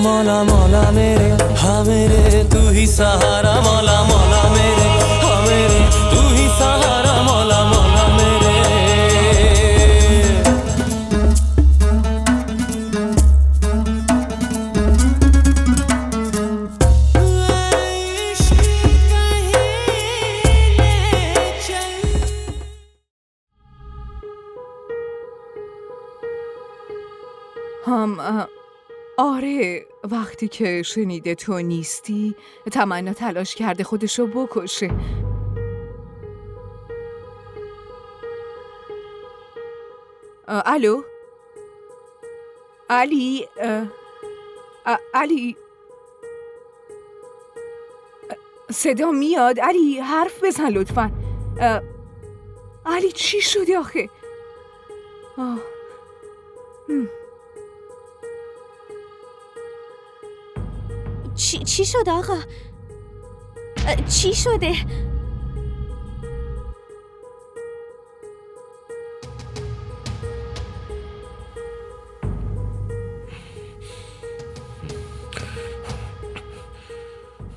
मौला मौला मेरे हाँ मेरे तू ही सहारा मौला मौला मेरे हाँ मेरे तू ही सहारा मौला मौला मेरे آره وقتی که شنیده تو نیستی تمنا تلاش کرده خودشو بکشه. الو علی علی صدا میاد علی حرف بزن لطفا. علی چی شده آخه؟ چی شده آقا؟ چی شده؟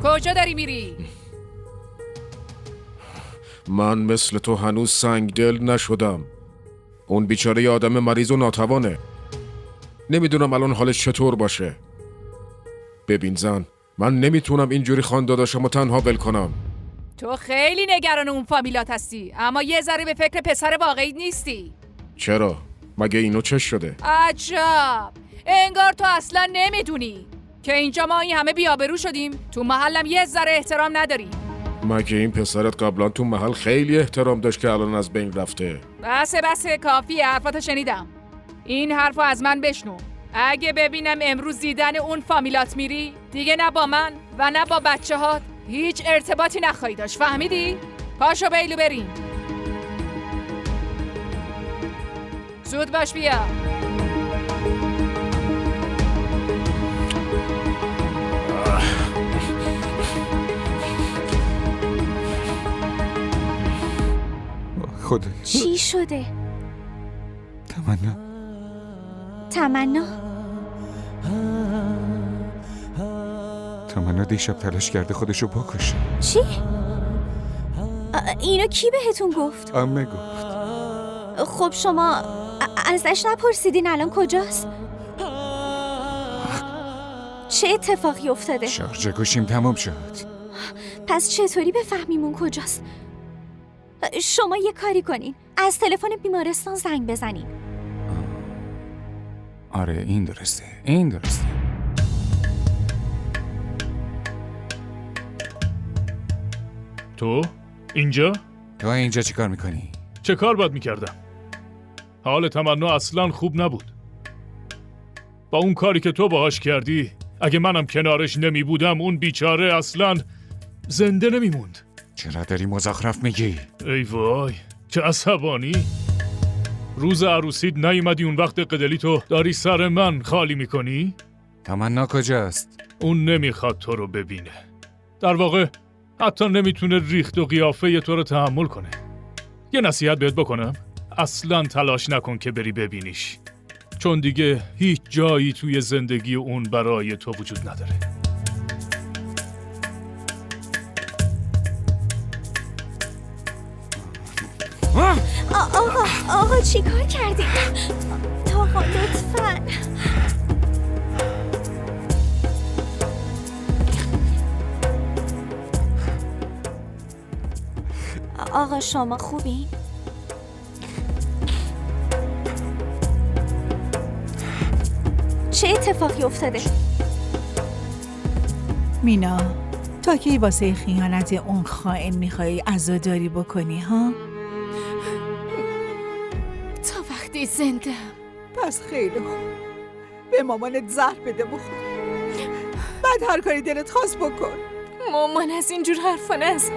کجا داری میری؟ من مثل تو هنوز سنگدل نشدم. اون بیچاره یه آدم مریض و ناتوانه. نمیدونم الان حالش چطور باشه. ببین زن، من نمیتونم اینجوری خانداداشمو تنها ول کنم. تو خیلی نگران اون فامیلات هستی اما یه ذره به فکر پسر واقعی نیستی. چرا؟ مگه اینو چه شده؟ عجب، انگار تو اصلا نمیدونی که اینجا ما این همه بی‌آبرو شدیم تو محلم یه ذره احترام نداری. مگه این پسرت قبلا تو محل خیلی احترام داشت که الان از بین رفته؟ بسه کافیه، حرفاتو شنیدم. این حرفو از من بشنو. اگه ببینم امروز دیدن اون فامیلات میری دیگه نه با من و نه با بچه هات هیچ ارتباطی نخواهی داشت، فهمیدی؟ پاشو بیلو بریم. زود باش بیا. خدا چی شده؟ تمنا دیشب تلاش کرده خودشو بکشه. چی؟ اینو کی بهتون گفت؟ عمه گفت. خب شما ازش نپرسیدین الان کجاست؟ چه اتفاقی افتاده؟ شارژ گوشیم تمام شد. پس چطوری بفهمیم اون کجاست؟ شما یه کاری کنین، از تلفن بیمارستان زنگ بزنین. آره این درسته. تو؟ اینجا؟ تو اینجا چی کار میکنی؟ چه کار باید میکردم؟ حال تمنا اصلا خوب نبود. با اون کاری که تو باهاش کردی اگه منم کنارش نمی بودم اون بیچاره اصلا زنده نمیموند. چرا داری مزخرف میگی؟ ای وای چه عصبانی. روز عروسیت نیومدی اون وقت قدلی تو داری سر من خالی میکنی؟ تمنا کجاست؟ اون نمیخواد تو رو ببینه. در واقع حتی نمیتونه ریخت و قیافه تو رو تحمل کنه. یه نصیحت بهت بکنم، اصلا تلاش نکن که بری ببینیش، چون دیگه هیچ جایی توی زندگی اون برای تو وجود نداره. آقا چی کار کردی؟ آقا لطفاً. آقا شما خوبی؟ چه اتفاقی افتاده؟ مینا، تا کی واسه خیانت اون خائن میخوایی عزاداری بکنی ها؟ تا وقتی زنده. پس خیلی خوب، به مامانت زهر بده بخور، بعد هر کاری دلت خواست بکن. مامان از اینجور حرفا نزن.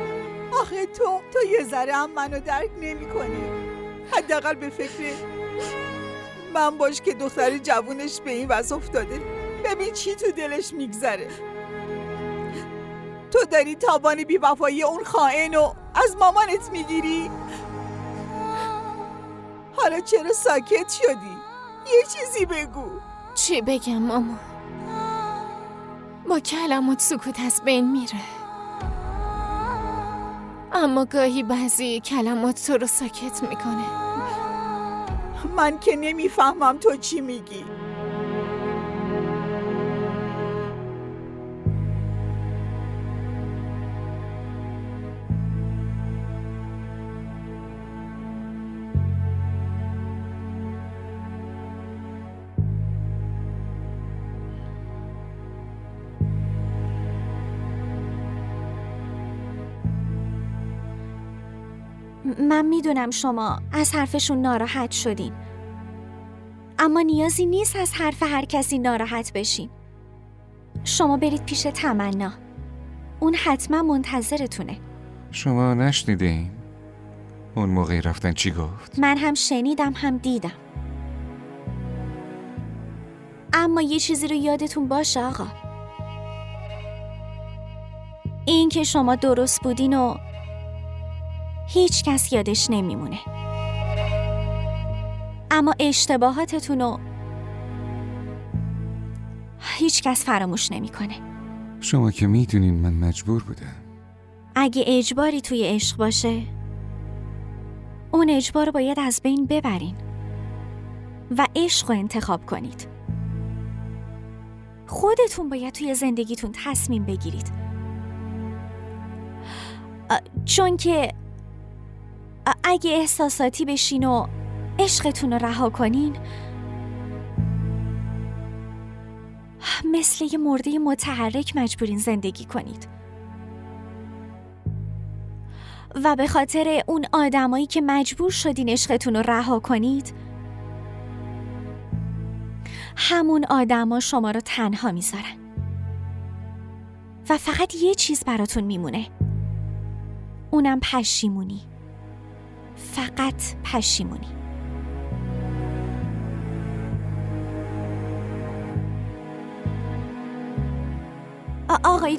آخه تو یه ذره هم منو درک نمی کنی. حداقل به فکر من باش که دختری جوونش به این وضع افتاده. ببین چی تو دلش میگذره. تو داری تاوان بی‌وفایی اون خائن رو از مامانت میگیری. حالا چرا ساکت شدی؟ یه چیزی بگو. چی بگم مامان؟ با کلمات سکوت از بین میره، اما گاهی بعضی کلمات تو رو ساکت میکنه. من که نمیفهمم تو چی میگی. من میدونم شما از حرفشون ناراحت شدین، اما نیازی نیست از حرف هر کسی ناراحت بشین. شما برید پیش تمنا، اون حتما منتظرتونه. شما نشنیدین؟ اون موقعی رفتن چی گفت؟ من هم شنیدم هم دیدم. اما یه چیزی رو یادتون باشه آقا، این که شما درست بودین و هیچ کس یادش نمیمونه، اما اشتباهاتتون رو هیچ کس فراموش نمیکنه. شما که میدونین من مجبور بودم. اگه اجباری توی عشق باشه، اون اجبار رو باید از بین ببرین و عشق رو انتخاب کنید. خودتون باید توی زندگیتون تصمیم بگیرید، چون که اگه احساساتی بشین و عشقتون رو رها کنین، مثل یه مرده متحرک مجبورین زندگی کنید. و به خاطر اون آدمایی که مجبور شدین عشقتون رو رها کنید، همون آدما شما رو تنها میذارن و فقط یه چیز براتون میمونه، اونم پشیمونی. فقط پشیمونی. آقای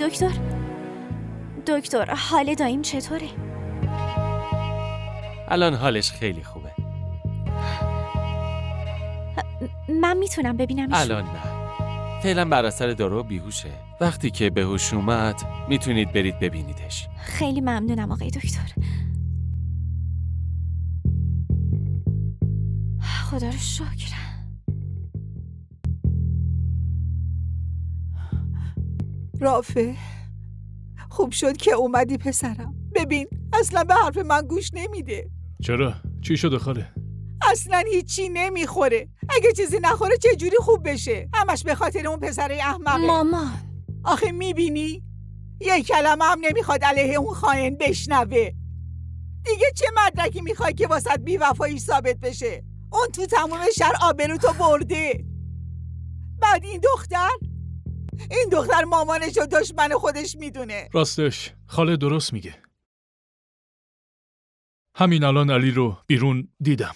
دکتر حال داییم چطوره؟ الان حالش خیلی خوبه. من میتونم ببینمش؟ الان نه، فعلا بر اثر دارو بیهوشه. وقتی که به هوش اومد میتونید برید ببینیدش. خیلی ممنونم آقای دکتر. خدا رو شکر. رافع، خوب شد که اومدی پسرم. ببین اصلا به حرف من گوش نمیده. چرا؟ چی شده خاله؟ اصلا هیچی نمیخوره. اگه چیزی نخوره چه جوری خوب بشه؟ همش به خاطر اون پسره احمقه. مامان، آخه میبینی؟ یک کلمه هم نمیخواد علیه اون خائن بشنوه. دیگه چه مدرکی میخوای که واسط بی‌وفایی ثابت بشه؟ اون تو تموم شهر آبروتو برده. بعد این دختر مامانش و دشمن خودش میدونه. راستش خاله درست میگه. همین الان علی رو بیرون دیدم.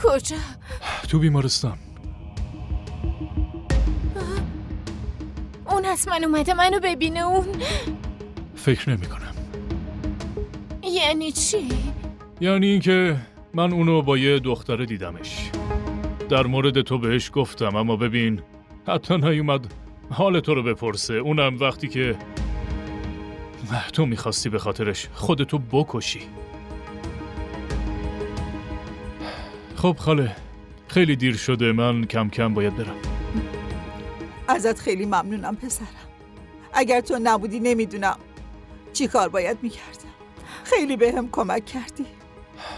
کجا؟ تو بیمارستان. اون حتما اومده منو ببینه. اون فکر نمی کنم. یعنی چی؟ یعنی اینکه من اونو با یه دختره دیدمش. در مورد تو بهش گفتم، اما ببین حتی نیومد حال تو رو بپرسه، اونم وقتی که تو میخواستی به خاطرش خودتو بکشی. خب خاله، خیلی دیر شده، من کم کم باید برم. ازت خیلی ممنونم پسرم. اگر تو نبودی نمیدونم چی کار باید میکردم. خیلی بهم کمک کردی.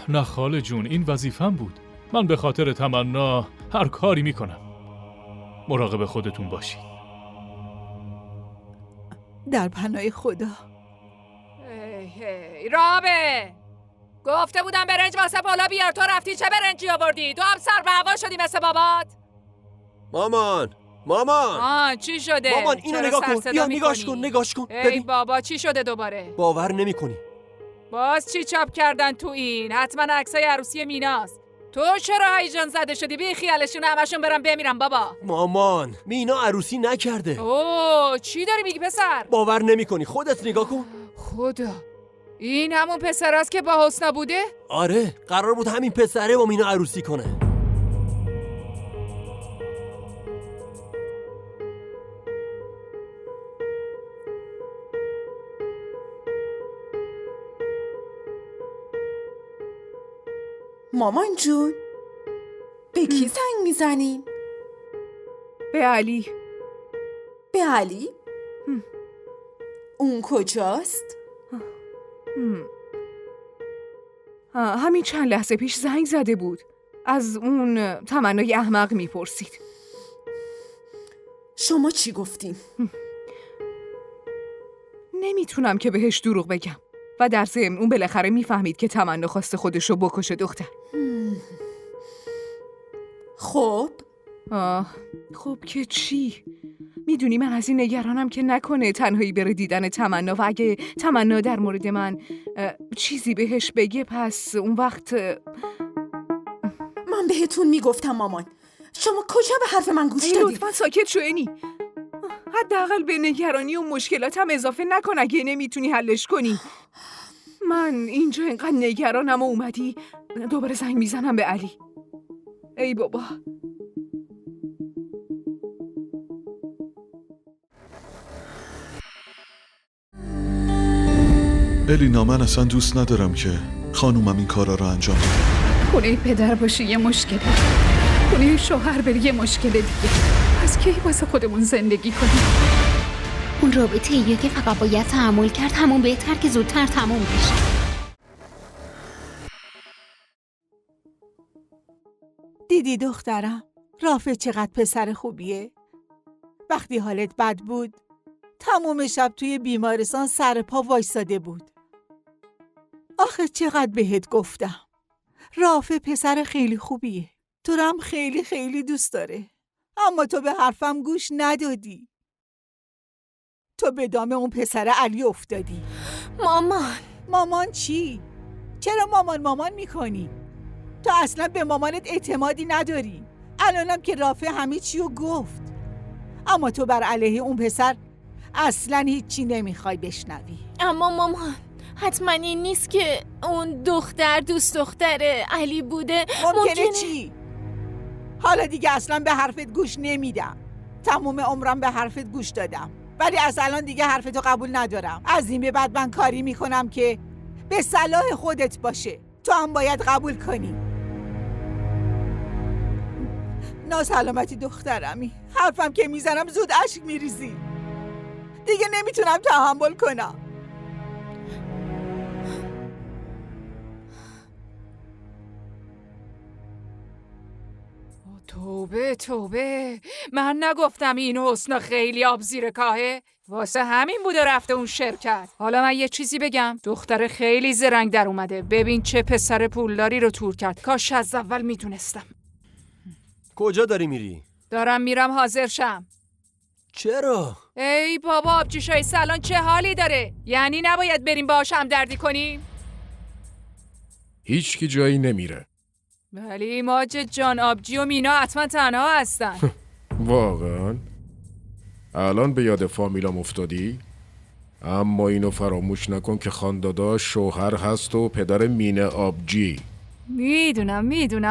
نه خاله جون، این وظیفه‌م بود. من به خاطر تمنا هر کاری میکنم. مراقب خودتون باشین. در پناه خدا. رابه، گفته بودم برنج واسه بالا بیار، تو رفتی چه برنجی آوردی؟ تو هم سر به هوا شدی مثل بابات. مامان چی شده؟ مامان اینو نگاه کن. بیا نگاش کن. ای ببین. بابا چی شده دوباره؟ باور نمی‌کنی. باز چی چاپ کردن تو این؟ حتما عکسای عروسی میناست. تو چرا هیجان زده شدی؟ بی خیالشون همشون برم بمیرم بابا. مامان مینا عروسی نکرده. اوه چی داری میگی پسر؟ باور نمی‌کنی. خودت نگاه کن. خدا، این همون پسر است که با حسنا بوده؟ آره، قرار بود همین پسره با مینا عروسی کنه. مامان جون، به کی زنگ میزنیم؟ به علی. به علی؟ اون کجاست؟ همین چند لحظه پیش زنگ زده بود. از اون تمنای احمق میپرسید. شما چی گفتین؟ نمیتونم که بهش دروغ بگم و در ضمن اون بالاخره میفهمید که تمنا خواسته خودشو بکشه دختر. خب خب که چی؟ میدونی من از این نگرانم که نکنه تنهایی بره دیدن تمنا و اگه تمنا در مورد من چیزی بهش بگه پس اون وقت من بهتون میگفتم مامان. شما کجا به حرف من گوش دادید؟ لطفا ساکت شو اینی. حداقل به نگرانی و مشکلاتم اضافه نکن اگه نمیتونی حلش کنی. من اینجا اینقدر نگرانم و اومدی دوباره زنگ میزنم به علی. ای بابا. الینا، من اصلا دوست ندارم که خانومم این کارا رو انجام بده. خونه پدر باشی یه مشکله، خونه شوهر بری یه مشکل دیگه. از کی واسه خودمون زندگی کنیم؟ اون رابطه ایه که فقط باید تحمل کرد، همون بهتر که زودتر تموم بشه. دیدی دخترم، رافع چقدر پسر خوبیه؟ وقتی حالت بد بود تمام شب توی بیمارستان سر پا وایساده بود. آخه چقدر بهت گفتم، رافع پسر خیلی خوبیه، تو رو هم خیلی خیلی دوست داره، اما تو به حرفم گوش ندادی. تو به دام اون پسر علی افتادی. مامان چی؟ چرا مامان میکنی؟ تو اصلا به مامانت اعتمادی نداری. الانم که رافع همه چی رو گفت، اما تو بر علیه اون پسر اصلا هیچی نمیخوای بشنوی. اما مامان حتما این نیست که اون دختر دوست دختر علی بوده. ممکنه چی؟ حالا دیگه اصلا به حرفت گوش نمیدم. تمام عمرم به حرفت گوش دادم، ولی از الان دیگه حرفتو قبول ندارم. از این به بعد من کاری میکنم که به صلاح خودت باشه. تو هم باید قبول کنی. ناسلامتی دخترمی، حرفم که میزنم زود اشک میریزی. دیگه نمیتونم تحمل کنم. توبه من نگفتم این حسنا خیلی آب زیر کاهه؟ واسه همین بوده رفته اون شرکت. حالا من یه چیزی بگم، دختر خیلی زرنگ در اومده. ببین چه پسر پولداری رو تور کرد. کاش از اول میدونستم. کجا داری میری؟ دارم میرم حاضر شم. چرا؟ ای بابا آبجی شایسته الان چه حالی داره؟ یعنی نباید بریم باهاش همدردی کنیم؟ هیچ کی جایی نمیره. ولی ماجد جان آبجی و مینا حتما تنها هستن. واقعا؟ الان به یاد فامیلام افتادی؟ اما اینو فراموش نکن که خانداداش شوهر هست و پدر مینه آبجی. میدونم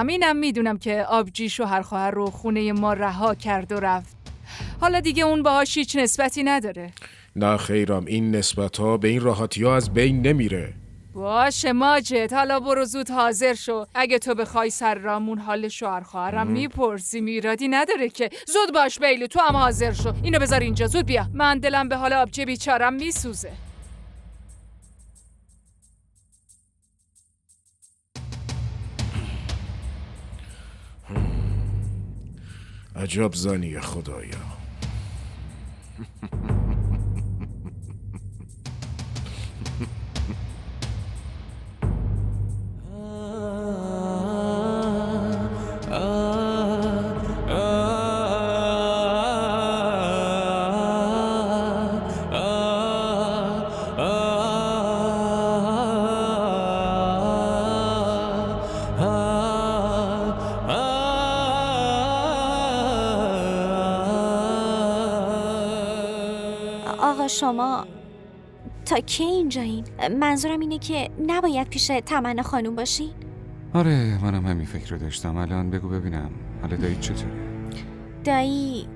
اینم میدونم که آبجی شوهر خواهر رو خونه ما رها کرد و رفت. حالا دیگه اون باهاش هیچ نسبتی نداره. نه خیرم، این نسبت ها به این راحتی ها از بین نمیره. باشه ماجد، حالا برو زود حاضر شو. اگه تو بخوای سر رامون حال شوهر خواهرم میپرسی، میرادی نداره که. زود باش بیلو، تو هم حاضر شو. اینو بذار اینجا، زود بیا. من دلم به حال آبجی بیچارم میسوزه. عجب زنیه خدایا. آقا شما تا کی اینجایین؟ منظورم اینه که نباید پیش تمنا خانوم باشین؟ آره منم همین فکر رو داشتم. الان بگو ببینم حالا دایی چطوره؟ دایی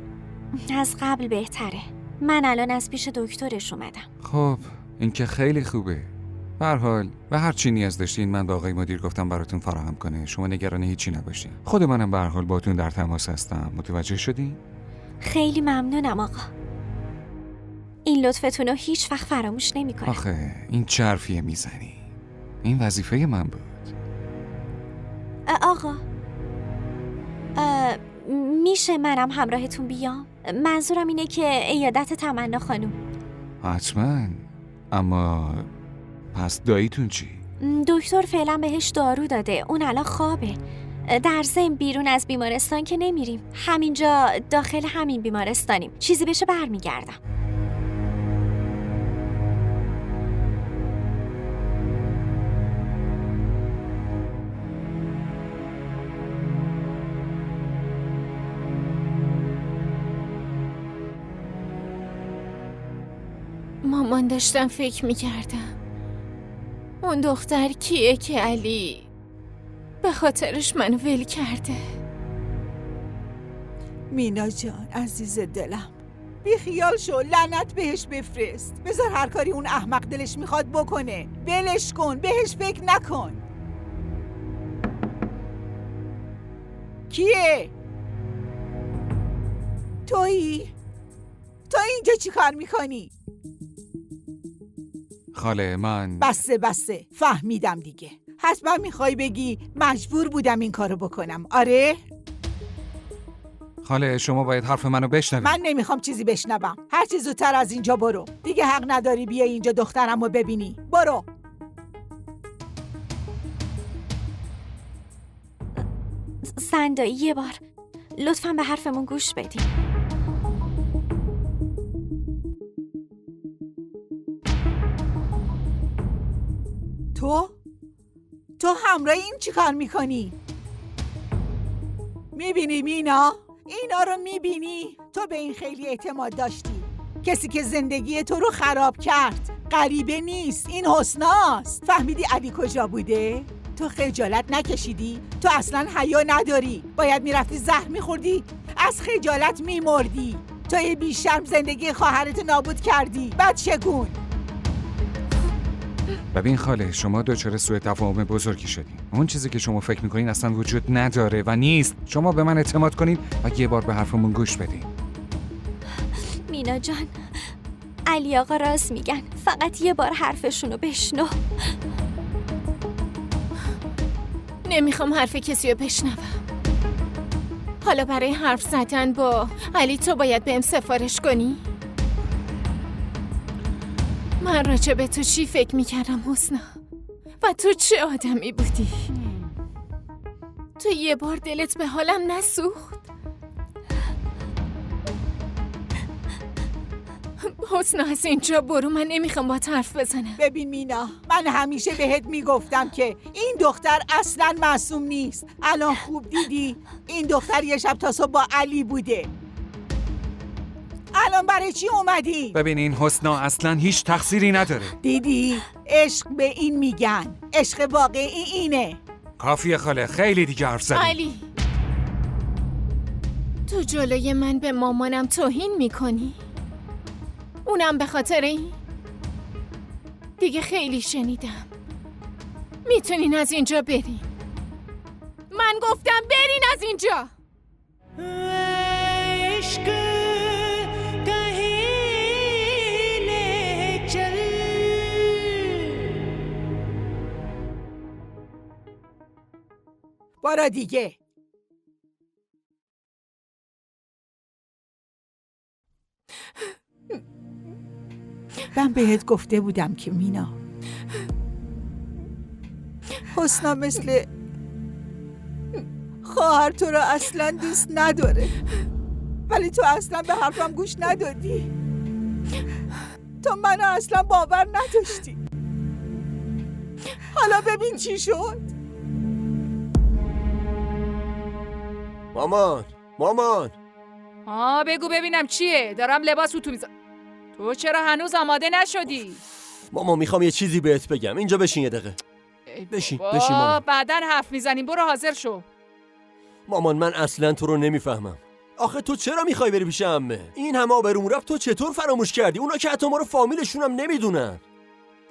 از قبل بهتره. من الان از پیش دکترش اومدم. خب این که خیلی خوبه. به هر حال و هر چی نیاز داشتین من به آقای مدیر گفتم براتون فراهم کنه. شما نگران هیچی نباشین. خود منم به هر حال باهاتون در تماس هستم. متوجه شدین؟ خیلی ممنونم آقا. این لطفتون رو هیچ وقت فراموش نمی‌کنم. آخه این چه حرفیه میزنی؟ این وظیفه من بود. آقا میشه منم همراهتون بیام؟ منظورم اینه که عیادت تمنا خانم. حتما. اما پس داییتون چی؟ دکتر فعلا بهش دارو داده. اون الان خوابه. در ضمن بیرون از بیمارستان که نمیریم. همینجا داخل همین بیمارستانیم. چیزی بشه برمیگردم. مامان داشتم فکر میکردم اون دختر کیه که علی به خاطرش منو ول کرده. مینا جان عزیز دلم، بی خیال شو، لعنت بهش بفرست. بذار هر کاری اون احمق دلش میخواد بکنه. ولش کن، بهش فکر نکن. کیه؟ تویی؟ تو اینجا چی کار میکنی؟ خاله من بسه فهمیدم دیگه. حتما میخوای بگی مجبور بودم این کارو بکنم. آره؟ خاله شما باید حرف منو بشنوید. من نمیخوام چیزی بشنوم. هر چی زودتر از اینجا برو. دیگه حق نداری بیای اینجا دخترمو ببینی. برو. سندایی یه بار لطفاً به حرفمون گوش بدین. تو همراه این چی کار میکنی؟ میبینی مینا؟ اینا رو میبینی؟ تو به این خیلی اعتماد داشتی. کسی که زندگی تو رو خراب کرد غریبه نیست، این حسناست. فهمیدی علی کجا بوده؟ تو خجالت نکشیدی؟ تو اصلا حیا نداری. باید میرفتی زهر میخوردی، از خجالت میمردی. تو یه بیشرم زندگی خواهرت نابود کردی. بعد چگون؟ ببین خاله شما دچار سوء تفاهم بزرگی شدین. اون چیزی که شما فکر میکنین اصلا وجود نداره و نیست. شما به من اعتماد کنین و یه بار به حرفمون گوش بدین. مینا جان، علی آقا راست میگن. فقط یه بار حرفشونو بشنو. نمیخوام حرف کسی رو بشنوم. حالا برای حرف زدن با علی تو باید بهم سفارش کنی؟ من راجع به تو چی فکر میکردم حسنا؟ و تو چه آدمی بودی؟ تو یه بار دلت به حالم نسوخت؟ حسنا از اینجا برو، من نمیخوام با حرف بزنم. ببین مینا، من همیشه بهت میگفتم که این دختر اصلا معصوم نیست. الان خوب دیدی این دختر یه شب تا صبح با علی بوده. الان برای چی اومدی؟ ببین این حسنا اصلا هیچ تقصیری نداره. دیدی؟ عشق به این میگن. عشق واقعی اینه. کافیه خاله، خیلی دیگه حرف زدی. علی تو جلوی من به مامانم توهین میکنی؟ اونم به خاطر این؟ دیگه خیلی شنیدم. میتونین از اینجا برین. من گفتم برین از اینجا. برو دیگه. من بهت گفته بودم که مینا، حسنا مثل خواهر تو رو اصلا دوست نداره، ولی تو اصلا به حرفم گوش ندادی. تو منو اصلا باور نداشتی. حالا ببین چی شد. مامان بگو ببینم چیه؟ دارم لباس تو میذارم. تو چرا هنوز آماده نشدی؟ مامان میخوام یه چیزی بهت بگم. اینجا بشین یه دقیقه. بشین مامان. بعدن حرف میزنیم. برو حاضر شو. مامان من اصلا تو رو نمیفهمم. آخه تو چرا میخوای بری پیش عمه؟ این همه آبروم رفت تو چطور فراموش کردی؟ اونا که حتی ما رو فامیلشون هم نمیدونن.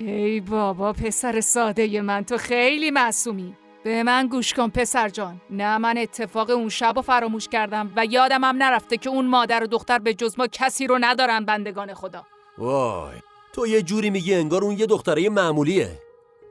ای بابا پسر ساده من، تو خیلی معصومی. به من گوش کن پسر جان. نه من اتفاق اون شب رو فراموش کردم و یادم هم نرفته که اون مادر و دختر به جز ما کسی رو ندارن بندگان خدا. وای، تو یه جوری میگی انگار اون یه دختره معمولیه.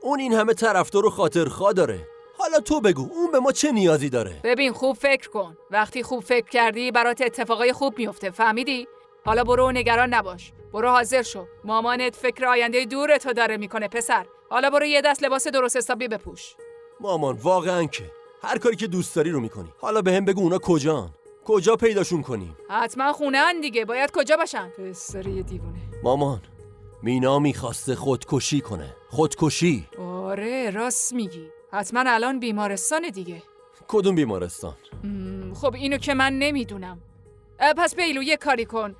اون این همه طرفدار و خاطرخواه داره. حالا تو بگو اون به ما چه نیازی داره؟ ببین خوب فکر کن. وقتی خوب فکر کردی برات اتفاقای خوب میفته، فهمیدی؟ حالا برو و نگران نباش. برو حاضر شو. مامانت فکر آینده دور تو داره میکنه پسر. حالا برو یه دست لباس درست حسابی بپوش. مامان واقعا که هر کاری که دوست داری رو میکنی. حالا بهم بگو اونا کجان؟ کجا پیداشون کنیم؟ حتما خونه‌ان دیگه. باید کجا باشن؟ پسر یه دیوونه. مامان، مینا میخواسته خودکشی کنه. خودکشی؟ آره راست میگی. حتما الان بیمارستان دیگه. کدوم بیمارستان؟ خب اینو که من نمیدونم. پس بیلو یه کاری کن.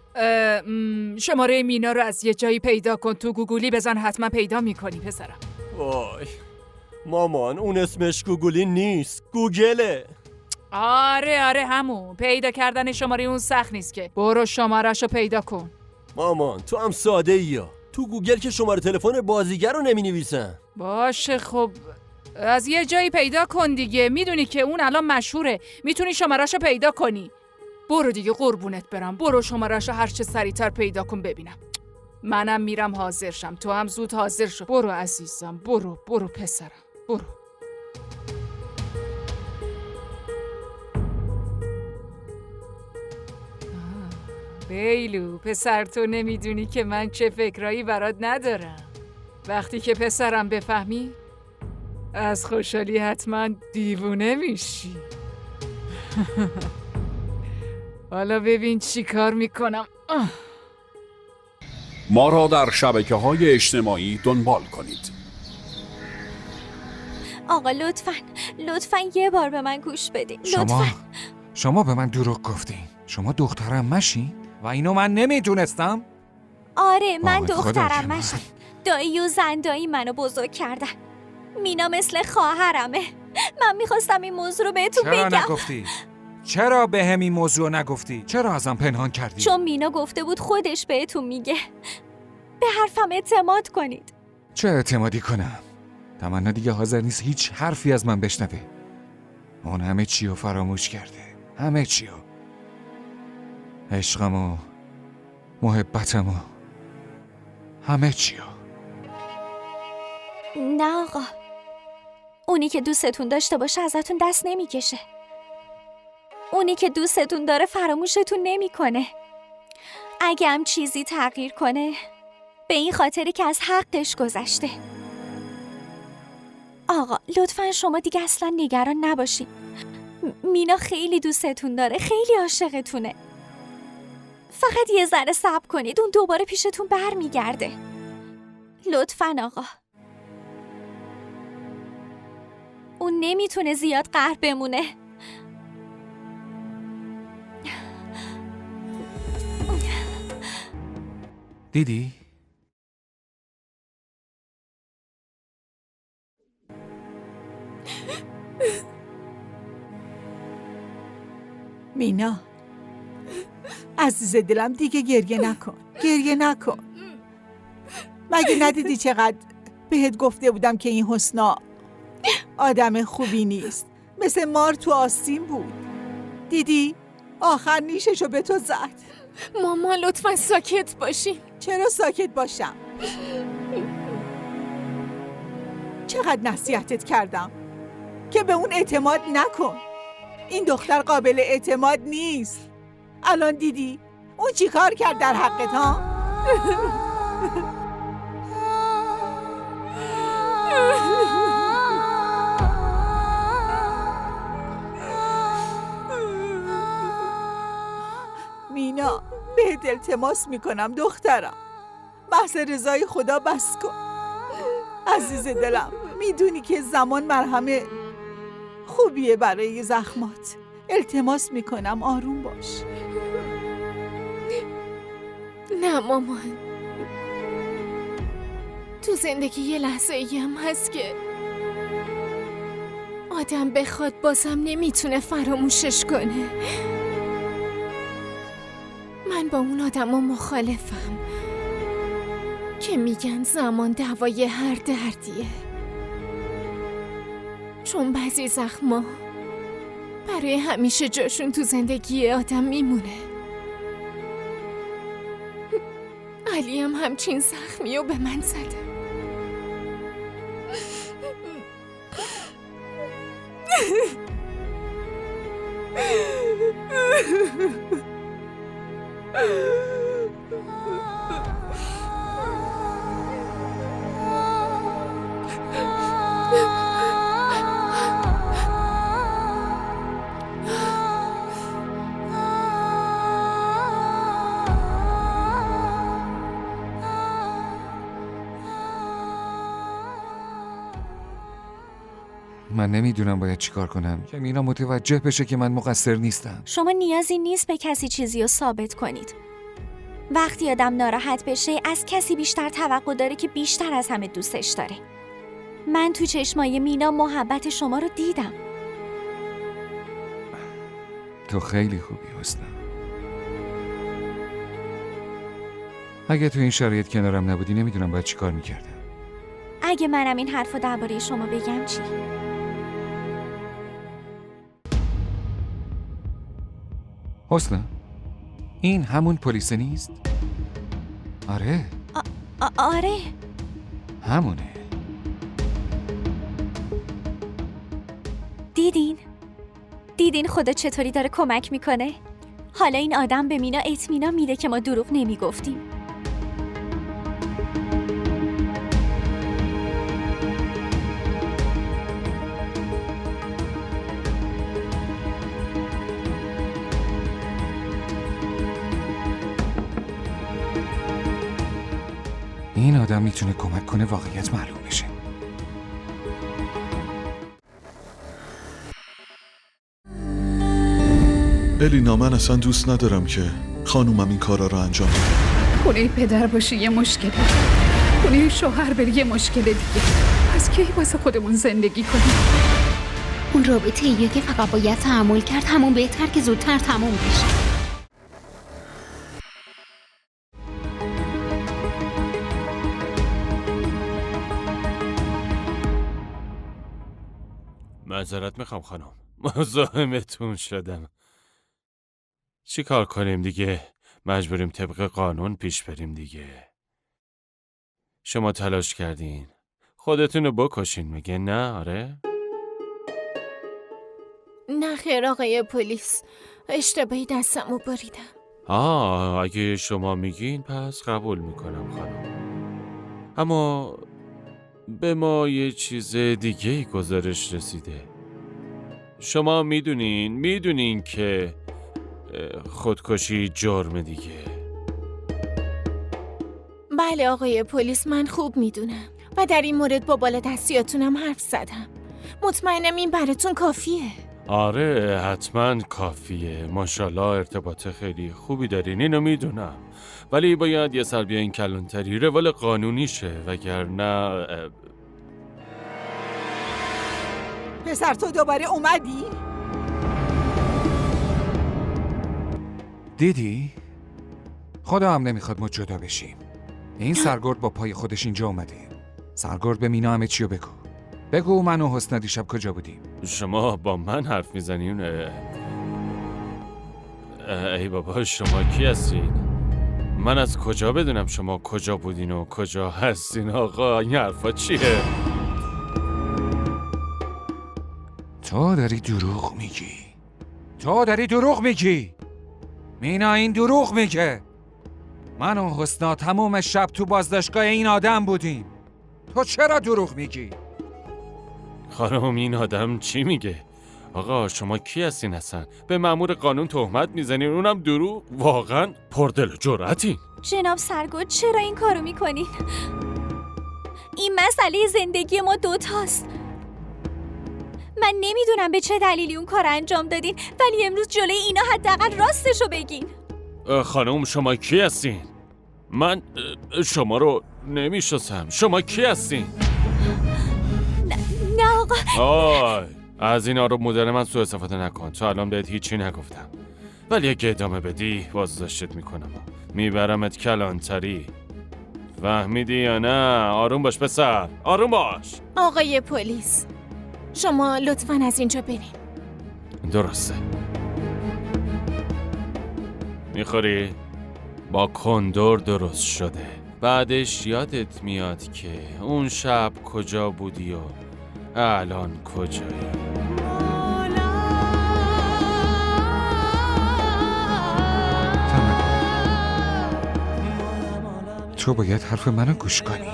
شماره مینا رو از یه جایی پیدا کن، تو گوگلی بزن، حتما پیدا میکنی پسرم. وای مامان، اون اسمش گوگلی نیست، گوگله. آره همون. پیدا کردن شماره اون سخت نیست که. برو شماره‌شو پیدا کن. مامان تو هم ساده ایا. تو گوگل که شماره تلفن بازیگر رو نمی نویسن. باشه خب از یه جایی پیدا کن دیگه. میدونی که اون الان مشهوره، میتونی شماره‌شو پیدا کنی. برو دیگه قربونت برم. برو شماره‌شو هر چه سریعتر پیدا کن ببینم. منم میرم حاضر شم، تو هم زود حاضر شو. برو عزیزم، برو پسرم، برو. بیلو پسر، تو نمیدونی که من چه فکرایی برات ندارم. وقتی که پسرم بفهمی از خوشحالی حتما دیوونه میشی. حالا ببین چی کار میکنم. ما را در شبکه‌های اجتماعی دنبال کنید. آقا لطفاً یه بار به من گوش بدین. شما به من دروغ گفتین. شما دخترم مشین و اینو من نمیدونستم. آره من دخترم مشین. دایی و زندایی منو بزرگ کردن. مینا مثل خواهرمه. من میخواستم این موضوع رو بهتون بگم. چرا نگفتی؟ چرا به هم این موضوع نگفتی؟ چرا ازم پنهان کردی؟ چون مینا گفته بود خودش بهتون میگه. به حرفم اعتماد کنید. چه اعتمادی کنم؟ تمنا دیگه حاضر نیست هیچ حرفی از من بشنوه. اون همه چی رو فراموش کرده. همه چی رو. عشقمو، محبتمو، همه چی رو. نه آقا، اونی که دوستتون داشته باشه ازتون دست نمیکشه. اونی که دوستتون داره فراموشتون نمیکنه. اگه هم چیزی تغییر کنه به این خاطری که از حقش گذشته. آقا لطفاً شما دیگه اصلا نگران نباشید. مینا خیلی دوستتون داره، خیلی عاشقتونه. فقط یه ذره صبر کنید، اون دوباره پیشتون برمیگرده. لطفاً آقا. اون نمیتونه زیاد قهر بمونه. دیدی؟ مینا عزیز دلم دیگه گریه نکن. مگه ندیدی چقدر بهت گفته بودم که این حسنا آدم خوبی نیست، مثل مار تو آستین بود. دیدی؟ آخر نیششو به تو زد. ماما لطفا ساکت باشین. چرا ساکت باشم؟ چقدر نصیحتت کردم که به اون اعتماد نکن. این دختر قابل اعتماد نیست. الان دیدی اون چی کار کرد در حقت ها؟ مینا بهت التماس میکنم دخترم، بحث رضای خدا بس کن. عزیز دلم میدونی که زمان مرهم خوبیه برای زخمات. التماس میکنم آروم باش. نه مامان، تو زندگی یه لحظه ای هم هست که آدم بخواد بازم نمیتونه فراموشش کنه. من با اون آدم ها مخالفم. که میگن زمان دوای هر دردیه، چون بعضی زخما برای همیشه جاشون تو زندگی آدم میمونه. علی هم همچین زخمی رو به من زده. من نمیدونم باید چیکار کنم که مینا متوجه بشه که من مقصر نیستم. شما نیازی نیست به کسی چیزی رو ثابت کنید. وقتی آدم ناراحت بشه از کسی بیشتر توقع داره که بیشتر از همه دوستش داره. من تو چشمای مینا محبت شما رو دیدم. تو خیلی خوبی حسنا. اگه تو این شرایط کنارم نبودی نمیدونم باید چیکار میکردم. اگه منم این حرفو درباره شما بگم چی؟ حسنا، این همون پلیس نیست؟ آره. آره. همونه. دیدین خدا چطوری داره کمک میکنه؟ حالا این آدم به مینا اطمینان میده که ما دروغ نمیگفتیم. این آدم میتونه کمک کنه واقعیت معلوم بشه. الینا، من اصلا دوست ندارم که خانومم این کارا رو انجام بده. خونه پدر باشی یه مشکله، خونه شوهر بری یه مشکل دیگه. پس کی واسه خودمون زندگی کنیم؟ اون رابطه ایه که فقط باید تحمل کرد، همون بهتر که زودتر تموم بشه. معذرت میخوام خانم، مزاحمتون شدم. چی کار کنیم دیگه؟ مجبوریم طبق قانون پیش بریم دیگه. شما تلاش کردین خودتونو بکشین میگه نه؟ آره؟ نه خیر آقای پلیس، اشتباهی دستمو بریدم. اگه شما میگین پس قبول میکنم خانم. اما به ما یه چیز دیگه گزارش رسیده. شما میدونین که خودکشی جرم دیگه. بله آقای پلیس، من خوب میدونم و در این مورد با بالادستیاتونم حرف زدم. مطمئنم این براتون کافیه. آره حتما کافیه. ماشاءالله ارتباط خیلی خوبی دارین، اینو میدونم. ولی باید یه سر بیاین کلانتری، روال قانونیشه، وگرنه پسر تو دوباره اومدی؟ دیدی؟ خدا هم نمیخواد ما جدا بشیم. این سرگرد با پای خودش اینجا اومده. سرگرد به مینا همه چیو بگو من و حسنا دیشب کجا بودیم؟ شما با من حرف میزنین؟ ای بابا شما کی هستین؟ من از کجا بدونم شما کجا بودین و کجا هستین؟ آقا این حرفا چیه؟ تو داری دروغ میگی. مینا این دروغ میگه. من و حسنا تموم شب تو بازداشتگاه این آدم بودیم. تو چرا دروغ میگی؟ خانم این آدم چی میگه؟ آقا شما کی هستین اصلا؟ به مأمور قانون تهمت میزنین، اونم دروغ؟ واقعا پردل و جرأتین. جناب سرگرد چرا این کارو میکنین؟ این مسئله زندگی ما دوتاست. من نمیدونم به چه دلیلی اون کار انجام دادین، ولی امروز جلوی اینا حداقل راستشو بگین. خانم شما کی هستین؟ من شما رو نمیشناسم. شما کی هستین؟ نه آقا. از این آروب مدر من سوء استفاده نکن. تا الان بهت هیچی نگفتم، ولی اگه ادامه بدی بازداشتت میکنم، میبرمت کلانتری فهمیدی یا نه؟ آروم باش پسر، آروم باش. آقای پلیس، شما لطفاً از اینجا برین. درسته. میخوری؟ با کندور درست شده. بعدش یادت میاد که اون شب کجا بودی و الان کجایی. تو باید حرف منو گوش کنی.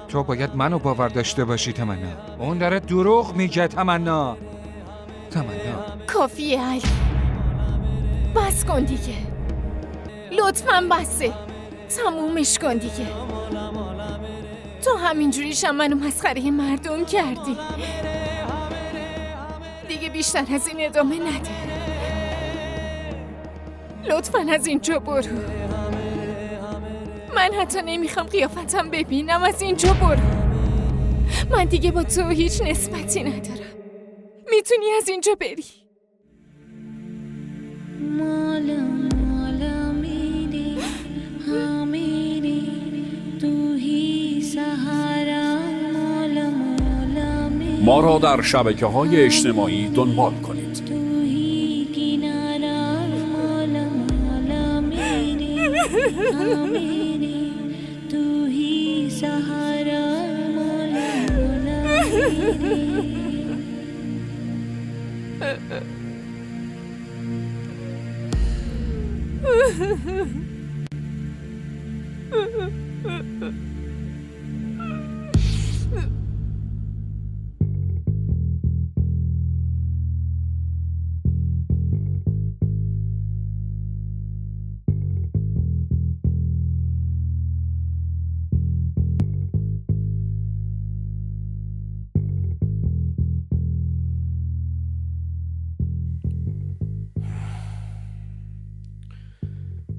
تو باید منو باور داشته باشی تمنا. اون داره دروغ میگه تمنا. کافیه علی، بس کن دیگه. لطفاً بسه، تمومش کن دیگه. تو همینجوریشم منو مسخره مردم کردی. دیگه بیشتر از این ادامه نده. لطفاً از اینجا برو. من حتی نمیخوام قیافتم ببینم. از اینجا برو. من دیگه با تو هیچ نسبتی ندارم. میتونی از اینجا بری. ما را در شبکه‌های اجتماعی دنبال کنید.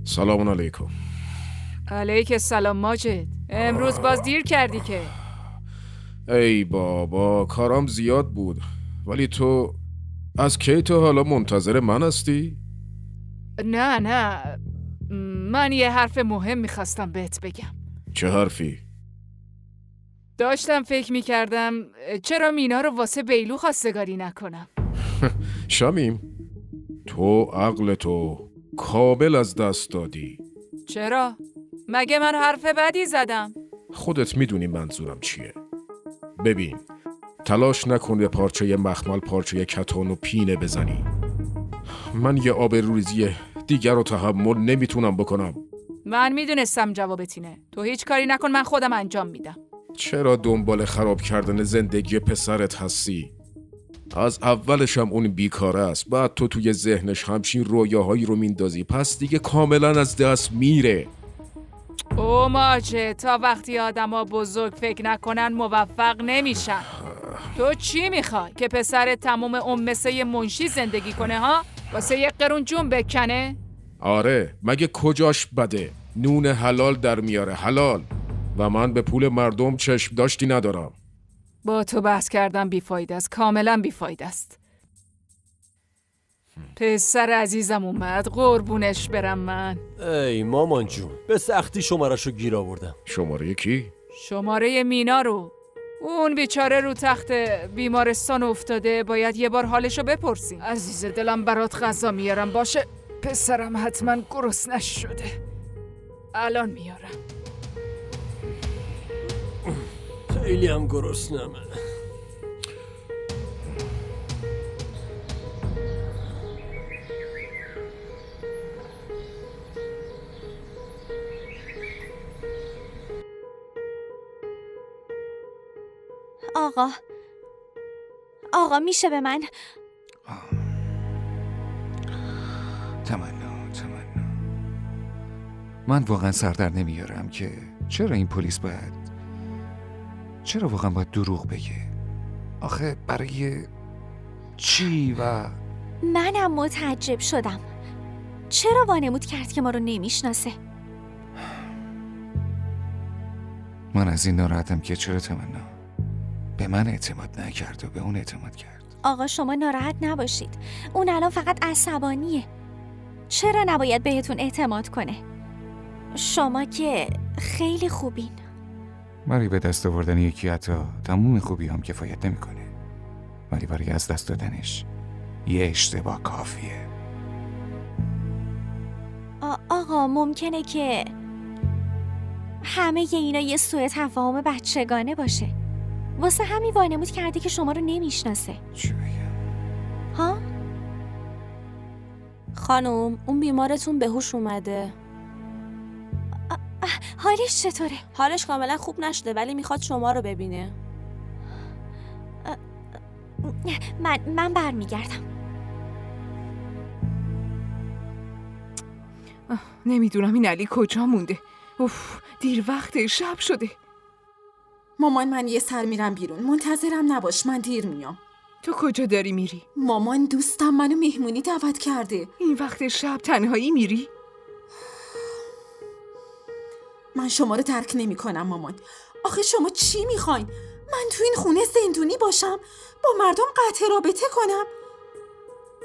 سلام علیکم. علیک السلام ماجد. امروز باز دیر کردی که. ای بابا کارام زیاد بود. ولی تو از کی تا حالا منتظر من هستی؟ نه من یه حرف مهم میخواستم بهت بگم. چه حرفی؟ داشتم فکر میکردم چرا مینا رو واسه بیلو خواستگاری نکنم. شمیم تو عقل تو کامل از دست دادی. چرا؟ مگه من حرف بدی زدم؟ خودت میدونی منظورم چیه. ببین تلاش نکن به پارچه مخمل پارچه کتان و پینه بزنی. من یه آبروریزی دیگر رو تحمل نمیتونم بکنم. من میدونستم جوابت اینه. تو هیچ کاری نکن، من خودم انجام میدم. چرا دنبال خراب کردن زندگی پسرت هستی؟ از اولشم اون بیکاره است، بعد تو توی ذهنش همچین رویاهایی رو میندازی، پس دیگه کاملا از دست میره. او ماجه، تا وقتی آدما بزرگ فکر نکنن موفق نمیشن. تو چی میخوای؟ که پسر تموم مثل یه منشی زندگی کنه ها؟ واسه یه قرون جون بکنه؟ آره، مگه کجاش بده؟ نون حلال در میاره، حلال. و من به پول مردم چشم داشتی ندارم. با تو بحث کردم بیفایده است، کاملا بیفایده است. پسر عزیزم اومد، قربونش برم من. ای مامان جون، به سختی شماره‌شو گیر آوردم. شماره کی؟ شماره مینا رو. اون بیچاره رو تخت بیمارستان افتاده، باید یه بار حالشو بپرسیم. عزیز دلم برات غذا میارم باشه. پسرم حتما گرسنش شده. الان میارم. خیلی هم گرسنمه. آقا میشه به من؟ تمنا من واقعا سر در نمیارم که چرا این پلیس چرا واقعا باید دروغ بگه؟ آخه برای چی؟ و منم متعجب شدم. چرا وانمود کرد که ما رو نمیشناسه؟ من از این ناراحتم که چرا تمنا به من اعتماد نکرد و به اون اعتماد کرد. آقا شما ناراحت نباشید، اون الان فقط عصبانیه. چرا نباید بهتون اعتماد کنه؟ شما که خیلی خوبین. برای به دست آوردن یکی عطا تموم خوبی هم کفایت نمیکنه، ولی برای از دست دادنش یه اشتباه کافیه. آقا ممکنه که همه اینا یه سوء تفاهم بچگانه باشه. واسه همین وانمود کرده که شما رو نمیشناسه. چی بگم؟ ها؟ خانم، اون بیمارتون به هوش اومده. حالش چطوره؟ حالش کاملا خوب نشده ولی میخواد شما رو ببینه. من برمیگردم. نمیدونم این علی کجا مونده. اوف، دیر وقت شب شده. مامان من یه سر میرم بیرون، منتظرم نباش، من دیر میام. تو کجا داری میری؟ مامان دوستم منو مهمونی دعوت کرده. این وقت شب تنهایی میری؟ من شما رو درک نمی کنم مامان. آخه شما چی میخواین؟ من تو این خونه زندونی باشم؟ با مردم قطع رابطه کنم؟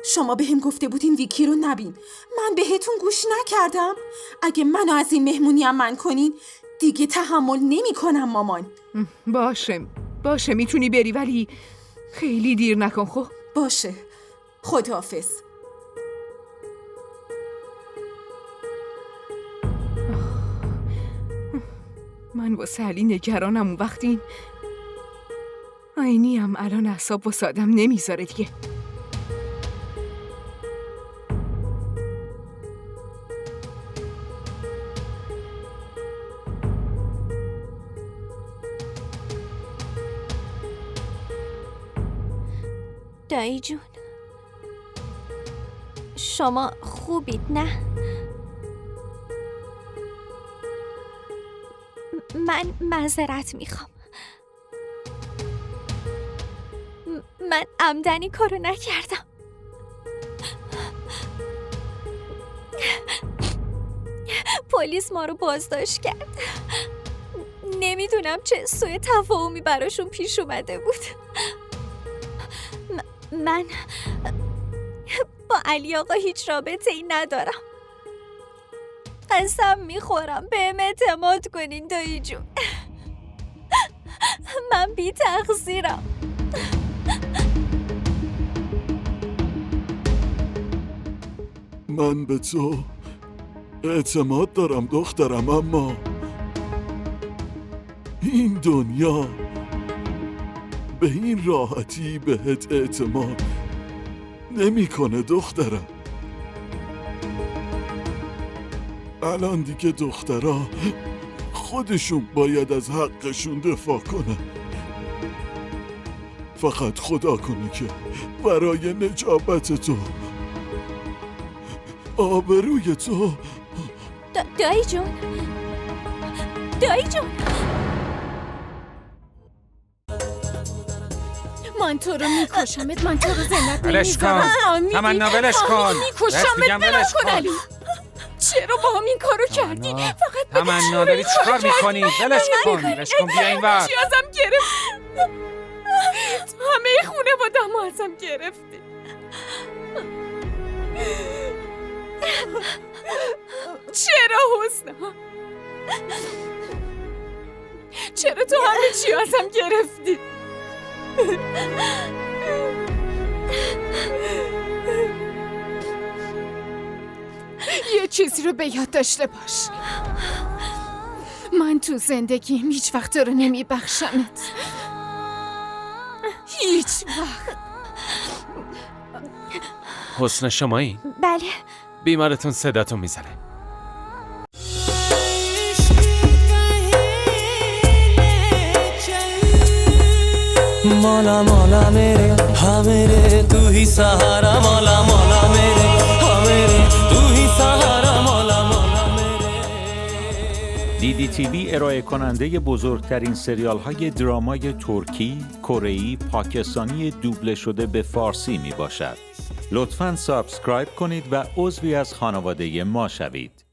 شما بهم گفته بودین ویکی رو نبین. من بهتون گوش نکردم. اگه منو از این مهمونی من کنین دیگه تحمل نمی کنم مامان. باشه میتونی بری ولی خیلی دیر نکن. خب باشه، خداحافظ. من واسه علی نگرانم. اون وقت این عینی هم الان اعصاب واسه آدم نمیذاره دیگه. دایی جون، شما خوبید نه؟ من معذرت میخوام. من عمدنی کارو نکردم. پلیس ما رو بازداشت کرد. نمیدونم چه سوء تفاهمی براشون پیش اومده بود. من با علی آقا هیچ رابطه ای ندارم. قسم میخورم بهم اعتماد کنین دایی جون. من بی تقصیرم. من به تو اعتماد دارم دخترم، اما این دنیا به این راحتی بهت اعتماد نمیکنه دخترم. الان دیگه دخترها خودشون باید از حقشون دفاع کنن. فقط خدا کنه که برای نجابت تو، آبروی تو. دایی جون، دایی جون، من تو رو میکشمت. من تو رو زندت ولش کن تمنا، ولش کن. میکشمت. ولش کن علی. چرا با هم این کارو کردی؟ فقط تمنا داری چیکار میکنی؟ ولش کن بیا این وقت. چی ازم گرفتی؟ همه خونه با دمو ازم گرفتی. چرا حسنا؟ چرا تو همه چی ازم گرفتی؟ یه چیزی رو به یاد داشته باش. من تو زندگیم هیچ وقت رو نمیبخشمت. هیچ وقت. حسن شمایی؟ بله. بیمارتون صداتون میزنه. मौला मौला मेरे हाँ मेरे तू ही सहारा मौला मौला मेरे हाँ मेरे तू ही सहारा मौला मौला मेरे. DDTV ارائه کننده بزرگترین سریال های درامای ترکی، کره‌ای، پاکستانی دوبله شده به فارسی می باشد. لطفاً سابسکرایب کنید و عضوی از خانواده ما شوید.